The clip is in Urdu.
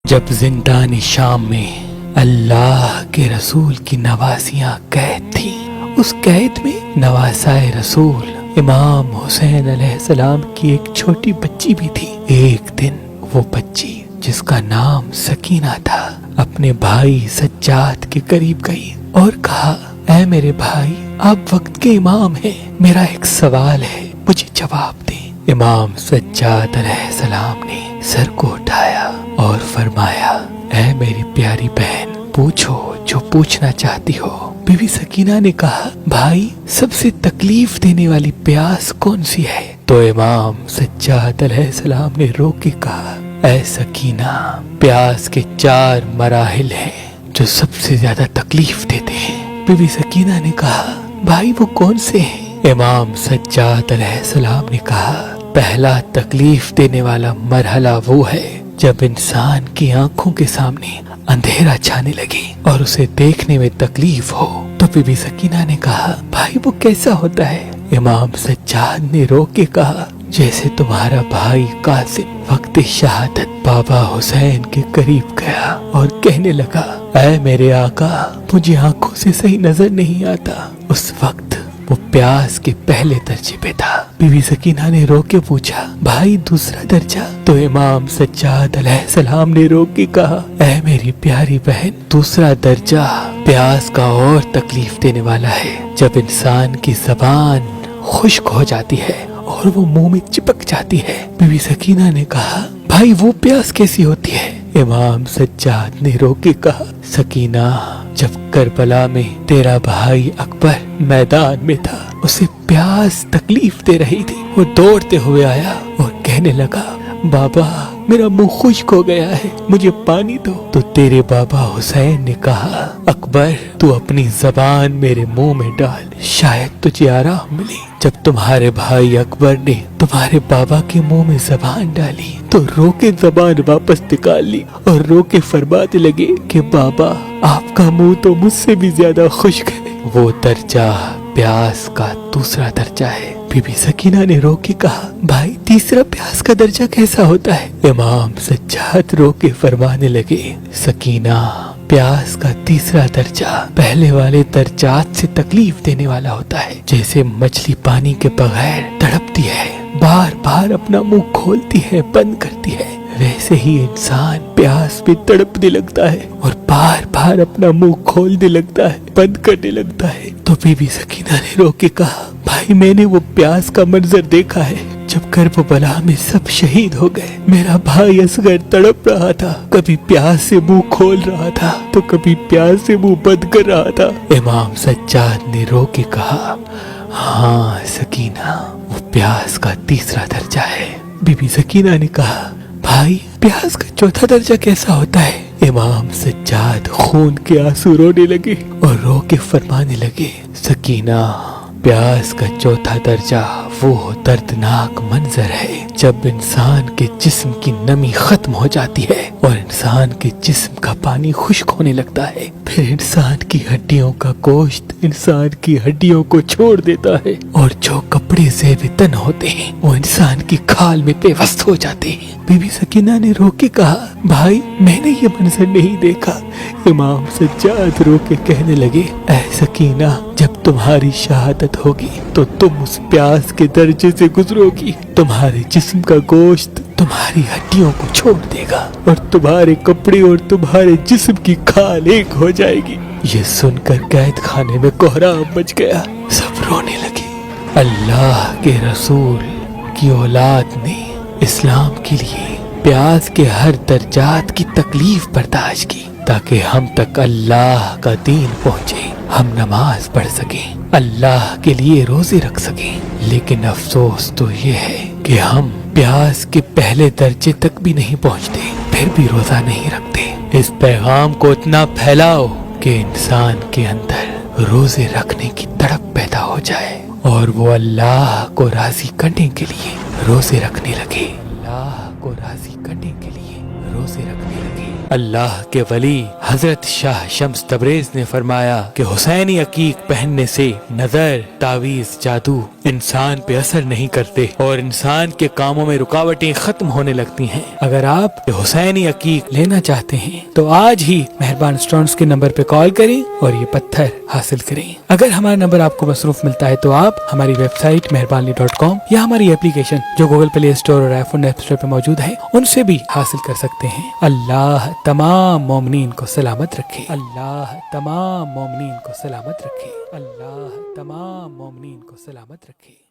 جب زندان شام میں اللہ کے رسول کی نوازیاں قید تھیں، اس قید میں نواسائے رسول امام حسین علیہ السلام کی ایک چھوٹی بچی بھی تھی۔ ایک دن وہ بچی جس کا نام سکینہ تھا اپنے بھائی سجاد کے قریب گئی اور کہا، اے میرے بھائی، آپ وقت کے امام ہیں، میرا ایک سوال ہے، مجھے جواب دیں۔ امام سجاد علیہ السلام نے سر کو اٹھایا اور فرمایا، اے میری پیاری بہن، پوچھو جو پوچھنا چاہتی ہو۔ بی بی سکینہ نے کہا، بھائی، سب سے تکلیف دینے والی پیاس کون سی ہے؟ تو امام سجاد علیہ السلام نے رو کے کہا، اے سکینہ، پیاس کے 4 مراحل ہیں جو سب سے زیادہ تکلیف دیتے ہیں۔ بی بی سکینہ نے کہا، بھائی وہ کون سے ہیں؟ امام سجاد علیہ السلام نے کہا، پہلا تکلیف دینے والا مرحلہ وہ ہے جب انسان کی آنکھوں کے سامنے اندھیرا چھانے لگے اور اسے دیکھنے میں تکلیف ہو۔ تو بی بی سکینہ نے کہا، بھائی وہ کیسا ہوتا ہے؟ امام سجاد نے رو کے کہا، جیسے تمہارا بھائی قاسم وقت شہادت بابا حسین کے قریب گیا اور کہنے لگا، اے میرے آقا، مجھے آنکھوں سے صحیح نظر نہیں آتا۔ اس وقت وہ پیاس کے پہلے درجے پہ تھا۔ بی بی سکینہ نے رو کے پوچھا، بھائی دوسرا درجہ؟ تو امام سجاد علیہ السلام نے رو کے کہا، اے میری پیاری بہن، دوسرا درجہ پیاس کا اور تکلیف دینے والا ہے جب انسان کی زبان خشک ہو جاتی ہے اور وہ منہ میں چپک جاتی ہے۔ بی بی سکینہ نے کہا، بھائی وہ پیاس کیسی ہوتی ہے؟ امام سجاد نے رو کے کہا، سکینہ، جب کربلا میں تیرا بھائی اکبر میدان میں تھا، اسے پیاس تکلیف دے رہی تھی، وہ دوڑتے ہوئے آیا اور کہنے لگا، بابا میرا منہ خشک ہو گیا ہے، مجھے پانی دو۔ تو تیرے بابا حسین نے کہا، اکبر تو اپنی زبان میرے منہ میں ڈال، شاید تجھے آرام ملے۔ جب تمہارے بھائی اکبر نے تمہارے بابا کے منہ میں زبان ڈالی تو رو کے زبان واپس نکال لی اور رو کے فرمانے لگے کہ بابا آپ کا منہ تو مجھ سے بھی زیادہ خشک ہے۔ وہ درجہ پیاس کا دوسرا درجہ ہے۔ بی بی سکینہ نے رو کے کہا، بھائی تیسرا پیاس کا درجہ کیسا ہوتا ہے؟ امام سجاد رو کے فرمانے لگے، سکینہ، پیاس کا تیسرا درجہ پہلے والے درجات سے تکلیف دینے والا ہوتا ہے۔ جیسے مچھلی پانی کے بغیر تڑپتی ہے، بار بار اپنا منہ کھولتی ہے، بند کرتی ہے، ویسے ہی انسان پیاس پہ تڑپنے لگتا ہے اور بار بار اپنا منہ کھولنے لگتا ہے، بند کرنے لگتا ہے۔ تو بی بی سکینہ نے رو کے کہا، بھائی میں نے وہ پیاس کا منظر دیکھا ہے جب کربلا میں سب شہید ہو گئے۔ میرا بھائی اصغر تڑپ رہا تھا، کبھی پیاس سے منہ کھول رہا تھا تو کبھی پیاس سے منہ بند کر رہا تھا۔ امام سجاد نے رو کے کہا، ہاں سکینہ، وہ پیاس کا تیسرا درجہ ہے۔ بی بی سکینہ نے کہا، بھائی پیاس کا چوتھا درجہ کیسا ہوتا ہے؟ امام سجاد خون کے آنسو رونے لگے اور رو کے فرمانے لگے، سکینہ، پیاس کا چوتھا درجہ وہ دردناک منظر ہے جب انسان کے جسم کی نمی ختم ہو جاتی ہے اور انسان کے جسم کا پانی خشک ہونے لگتا ہے، پھر انسان کی ہڈیوں کا گوشت انسان کی ہڈیوں کو چھوڑ دیتا ہے اور جو کپڑے زیب تن ہوتے ہیں وہ انسان کی کھال میں پیوست ہو جاتے ہیں۔ بی بی سکینہ نے رو کے کہا، بھائی میں نے یہ منظر نہیں دیکھا۔ امام سجاد رو کے کہنے لگے، اے سکینہ، جب تمہاری شہادت ہوگی تو تم اس پیاس کے درجے سے گزرو گی، تمہارے جسم کا گوشت تمہاری ہڈیوں کو چھوڑ دے گا اور تمہارے کپڑے اور تمہارے جسم کی کھال ایک ہو جائے گی۔ یہ سن کر قید خانے میں کوہرام مچ گیا، سب رونے لگے۔ اللہ کے رسول کی اولاد نے اسلام کے لیے پیاس کے ہر درجات کی تکلیف برداشت کی تاکہ ہم تک اللہ کا دین پہنچے، ہم نماز پڑھ سکیں، اللہ کے لیے روزے رکھ سکیں۔ لیکن افسوس تو یہ ہے کہ ہم پیاس کے پہلے درجے تک بھی نہیں پہنچتے، پھر بھی روزہ نہیں رکھتے۔ اس پیغام کو اتنا پھیلاؤ کہ انسان کے اندر روزے رکھنے کی تڑپ پیدا ہو جائے اور وہ اللہ کو راضی کرنے کے لیے روزے رکھنے لگے، اللہ کو راضی کرنے کے لیے روزے رکھنے لگے۔ اللہ کے ولی حضرت شاہ شمس تبریز نے فرمایا کہ حسینی عقیق پہننے سے نظر، تعویذ، جادو انسان پہ اثر نہیں کرتے اور انسان کے کاموں میں رکاوٹیں ختم ہونے لگتی ہیں۔ اگر آپ حسینی عقیق لینا چاہتے ہیں تو آج ہی مہربان اسٹونز کے نمبر پہ کال کریں اور یہ پتھر حاصل کریں۔ اگر ہمارا نمبر آپ کو مصروف ملتا ہے تو آپ ہماری ویب سائٹ مہربانی.com یا ہماری اپلیکیشن جو گوگل پلے اسٹور اور آئی فون ایپ اسٹور پہ موجود ہے ان سے بھی حاصل کر سکتے ہیں۔ اللہ تمام مومنین کو سلامت رکھے، اللہ تمام مومنین کو سلامت رکھے، اللہ تمام مومنین کو سلامت رکھے۔